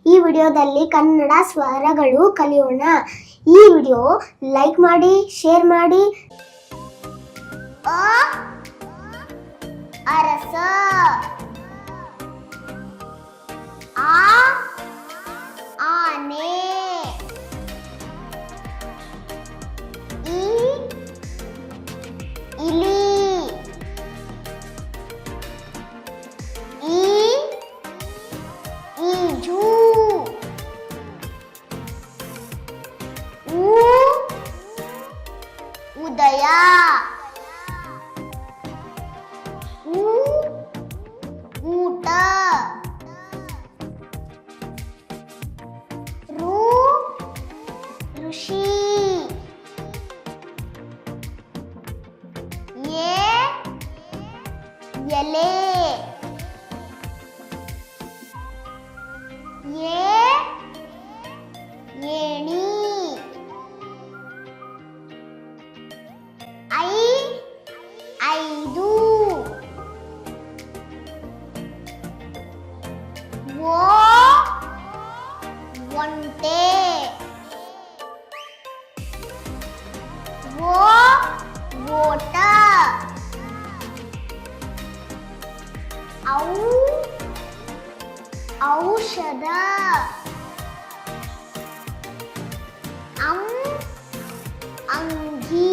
ಈ ವಿಡಿಯೋದಲ್ಲಿ ಕನ್ನಡ ಸ್ವರಗಳು ಕಲಿಯೋಣ. ಈ ವಿಡಿಯೋ ಲೈಕ್ ಮಾಡಿ, ಶೇರ್ ಮಾಡಿ. ಅ ಅರಸ, ಆ ಆನೆ, ಈ ಇಲಿ, ಈ ಈಜು, ಉ ಉದಯ, ಊ ಊಟ, ಋ ಋಷಿ, ಎ ಎಲೆ, ಎ ಏಣಿ, ಐ ಐದು, ಓ ಒಂಟೆ, ಓ ಓಟ, ಔ ಔಷಧ, ಅಂ ಅಂಗಿ,